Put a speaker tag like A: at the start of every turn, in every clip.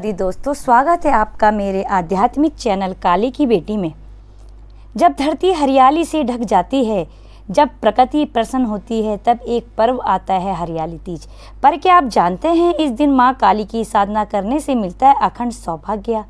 A: जी दोस्तों, स्वागत है आपका मेरे आध्यात्मिक चैनल काली की बेटी में। जब धरती हरियाली से ढक जाती है, जब प्रकृति प्रसन्न होती है, तब एक पर्व आता है हरियाली तीज। पर क्या आप जानते हैं, इस दिन माँ काली की साधना करने से मिलता है अखंड सौभाग्य,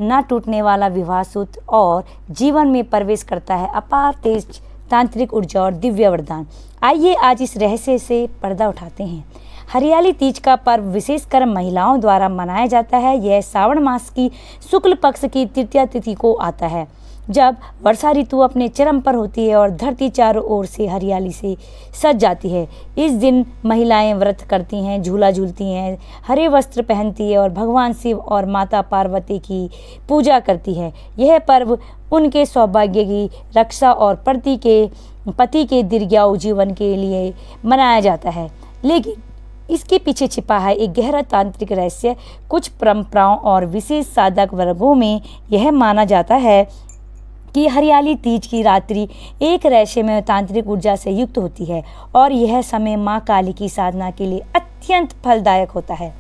A: न टूटने वाला विवाह सूत्र और जीवन में प्रवेश करता है अपार तेज तांत्रिक ऊर्जा और दिव्य वरदान। आइए आज इस रहस्य से पर्दा उठाते हैं। हरियाली तीज का पर्व विशेषकर महिलाओं द्वारा मनाया जाता है। यह श्रावण मास की शुक्ल पक्ष की तृतीया तिथि को आता है, जब वर्षा ऋतु अपने चरम पर होती है और धरती चारों ओर से हरियाली से सज जाती है। इस दिन महिलाएं व्रत करती हैं, झूला झूलती हैं, हरे वस्त्र पहनती है और भगवान शिव और माता पार्वती की पूजा करती है। यह पर्व उनके सौभाग्य की रक्षा और पति के दीर्घायु जीवन के लिए मनाया जाता है। लेकिन इसके पीछे छिपा है एक गहरा तांत्रिक रहस्य। कुछ परंपराओं और विशेष साधक वर्गों में यह माना जाता है कि हरियाली तीज की रात्रि एक रहस्यमय तांत्रिक ऊर्जा से युक्त होती है और यह समय माँ काली की साधना के लिए अत्यंत फलदायक होता है।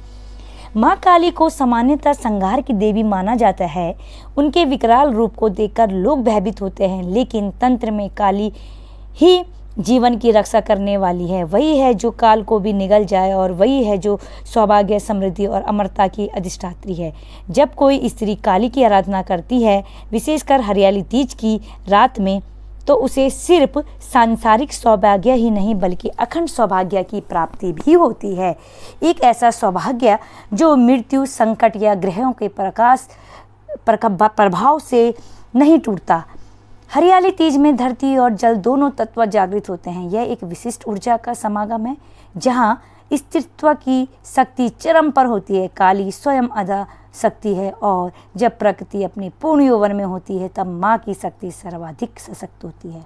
A: माँ काली को सामान्यतः संहार की देवी माना जाता है। उनके विकराल रूप को देखकर लोग भयभीत होते हैं, लेकिन तंत्र में काली ही जीवन की रक्षा करने वाली है। वही है जो काल को भी निगल जाए और वही है जो सौभाग्य, समृद्धि और अमरता की अधिष्ठात्री है। जब कोई स्त्री काली की आराधना करती है, विशेषकर हरियाली तीज की रात में, तो उसे सिर्फ सांसारिक सौभाग्य ही नहीं बल्कि अखंड सौभाग्य की प्राप्ति भी होती है। एक ऐसा सौभाग्य जो मृत्यु, संकट या ग्रहों के प्रभाव से नहीं टूटता। हरियाली तीज में धरती और जल दोनों तत्व जागृत होते हैं। यह एक विशिष्ट ऊर्जा का समागम है जहां स्त्रीत्व की शक्ति चरम पर होती है। काली स्वयं आधा शक्ति है और जब प्रकृति अपने पूर्ण यौवन में होती है, तब माँ की शक्ति सर्वाधिक सशक्त होती है।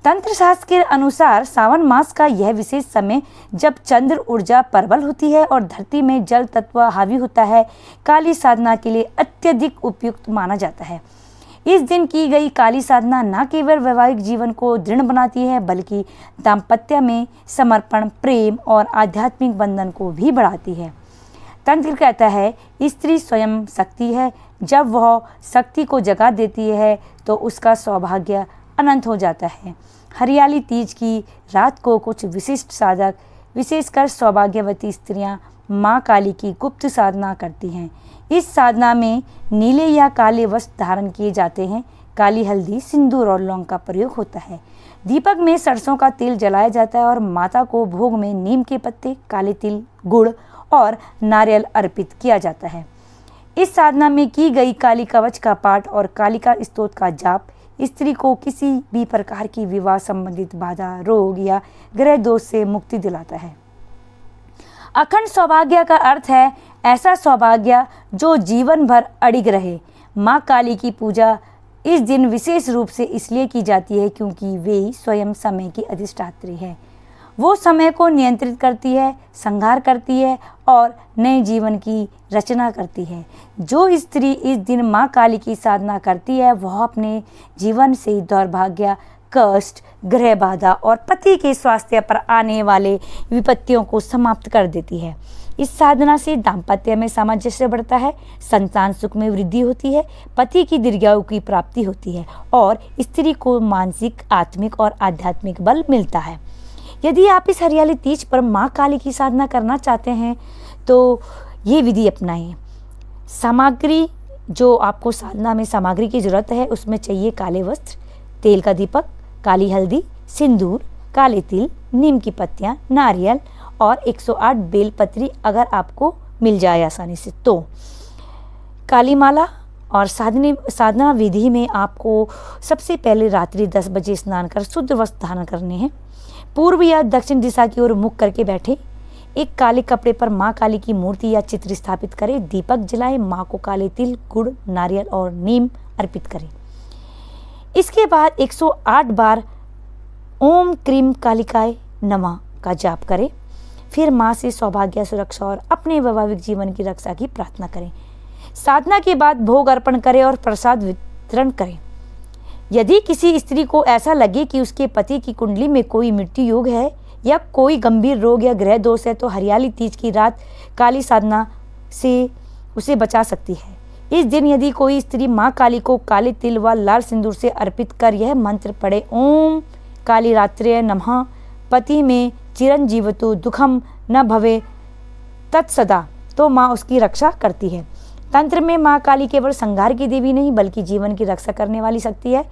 A: तंत्र शास्त्र के अनुसार सावन मास का यह विशेष समय, जब चंद्र ऊर्जा प्रबल होती है और धरती में जल तत्व हावी होता है, काली साधना के लिए अत्यधिक उपयुक्त माना जाता है। इस दिन की गई काली साधना न केवल वैवाहिक जीवन को दृढ़ बनाती है, बल्कि दाम्पत्य में समर्पण, प्रेम और आध्यात्मिक बंधन को भी बढ़ाती है। तंत्र कहता है, स्त्री स्वयं शक्ति है। जब वह शक्ति को जगा देती है तो उसका सौभाग्य अनंत हो जाता है। हरियाली तीज की रात को कुछ विशिष्ट साधक, विशेषकर सौभाग्यवती स्त्रियां, माँ काली की गुप्त साधना करती हैं। इस साधना में नीले या काले वस्त्र धारण किए जाते हैं। काली हल्दी, सिंदूर और लौंग का प्रयोग होता है। दीपक में सरसों का तेल जलाया जाता है और माता को भोग में नीम के पत्ते, काले तिल, गुड़ और नारियल अर्पित किया जाता है। इस साधना में की गई काली कवच का पाठ और कालिका स्तोत्र का जाप स्त्री को किसी भी प्रकार की विवाह संबंधित बाधा, रोग या ग्रह दोष से मुक्ति दिलाता है। अखंड सौभाग्य का अर्थ है ऐसा सौभाग्य जो जीवन भर अडिग रहे। माँ काली की पूजा इस दिन विशेष रूप से इसलिए की जाती है क्योंकि वे स्वयं समय की अधिष्ठात्री है। वो समय को नियंत्रित करती है, संहार करती है और नए जीवन की रचना करती है। जो स्त्री इस दिन माँ काली की साधना करती है, वह अपने जीवन से दौर्भाग्य, कष्ट, ग्रह बाधा और पति के स्वास्थ्य पर आने वाले विपत्तियों को समाप्त कर देती है। इस साधना से दाम्पत्य में सामंजस्य बढ़ता है, संतान सुख में वृद्धि होती है, पति की दीर्घायु की प्राप्ति होती है और स्त्री को मानसिक, आत्मिक और आध्यात्मिक बल मिलता है। यदि आप इस हरियाली तीज पर माँ काली की साधना करना चाहते हैं तो ये विधि अपनाएं। सामग्री जो आपको साधना में सामग्री की जरूरत है, उसमें चाहिए काले वस्त्र, तेल का दीपक, काली हल्दी, सिंदूर, काले तिल, नीम की पत्तियां, नारियल और 108 बेलपत्री अगर आपको मिल जाए आसानी से तो। काली माला और साधना विधि में आपको सबसे पहले रात्रि 10 बजे स्नान कर शुद्ध वस्त्र धारण करने हैं। पूर्व या दक्षिण दिशा की ओर मुख करके बैठे। एक काले कपड़े पर माँ काली की मूर्ति या चित्र स्थापित करें। दीपक जलाएं। माँ को काले तिल, गुड़, नारियल और नीम अर्पित करें। इसके बाद 108 बार ओम क्रीम कालिकाय नमः का जाप करें। फिर माँ से सौभाग्य, सुरक्षा और अपने वैवाहिक जीवन की रक्षा की प्रार्थना करें। साधना के बाद भोग अर्पण करें और प्रसाद वितरण करें। यदि किसी स्त्री को ऐसा लगे कि उसके पति की कुंडली में कोई मृत्यु योग है या कोई गंभीर रोग या ग्रह दोष है, तो हरियाली तीज की रात काली साधना से उसे बचा सकती है। इस दिन यदि कोई स्त्री माँ काली को काले तिल व लाल सिंदूर से अर्पित कर यह मंत्र पढ़े, ओम काली रात्रे नमः पति में चिरंजीवतु दुखम न भवे तत्सदा, तो माँ उसकी रक्षा करती है। तंत्र में माँ काली केवल संहार की देवी नहीं बल्कि जीवन की रक्षा करने वाली शक्ति है।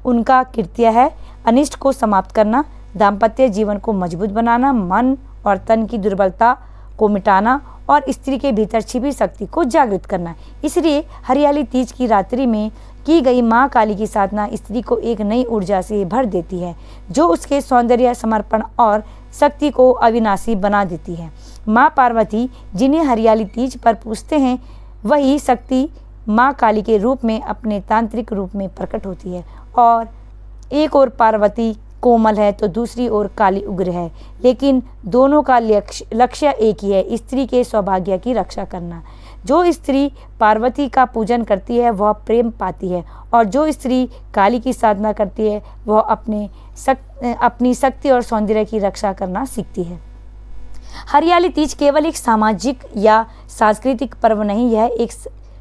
A: उनका कृत्य है अनिष्ट को समाप्त करना, दाम्पत्य जीवन को मजबूत बनाना, मन और तन की दुर्बलता को मिटाना और स्त्री के भीतर छिपी शक्ति को जागृत करना। इसलिए हरियाली तीज की रात्रि में की गई माँ काली की साधना स्त्री को एक नई ऊर्जा से भर देती है, जो उसके सौंदर्य, समर्पण और शक्ति को अविनाशी बना देती है। माँ पार्वती जिन्हें हरियाली तीज पर पूजते हैं, वही शक्ति माँ काली के रूप में अपने तांत्रिक रूप में प्रकट होती है। और एक और पार्वती कोमल है तो दूसरी ओर काली उग्र है, लेकिन दोनों का लक्ष्य एक ही है, स्त्री के सौभाग्य की रक्षा करना। जो स्त्री पार्वती का पूजन करती है वह प्रेम पाती है, और जो स्त्री काली की साधना करती है वह अपनी शक्ति और सौंदर्य की रक्षा करना सीखती है। हरियाली तीज केवल एक सामाजिक या सांस्कृतिक पर्व नहीं, यह एक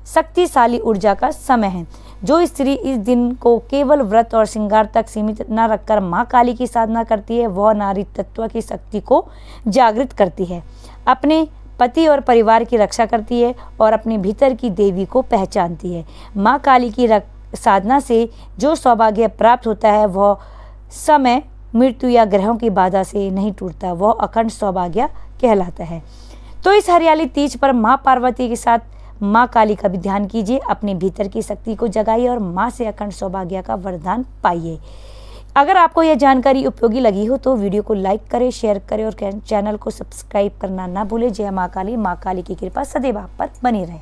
A: शक्तिशाली ऊर्जा का समय है। जो स्त्री इस दिन को केवल व्रत और श्रृंगार तक सीमित न रखकर माँ काली की साधना करती है, वह नारी तत्व की शक्ति को जागृत करती है, अपने पति और परिवार की रक्षा करती है और अपने भीतर की देवी को पहचानती है। माँ काली की साधना से जो सौभाग्य प्राप्त होता है वह समय, मृत्यु या ग्रहों की बाधा से नहीं टूटता, वह अखंड सौभाग्य कहलाता है। तो इस हरियाली तीज पर माँ पार्वती के साथ माँ काली का भी ध्यान कीजिए, अपने भीतर की शक्ति को जगाइए और माँ से अखंड सौभाग्य का वरदान पाइए। अगर आपको यह जानकारी उपयोगी लगी हो तो वीडियो को लाइक करें, शेयर करें और चैनल को सब्सक्राइब करना ना भूलें। जय माँ काली की कृपा सदैव आप पर बनी रहे।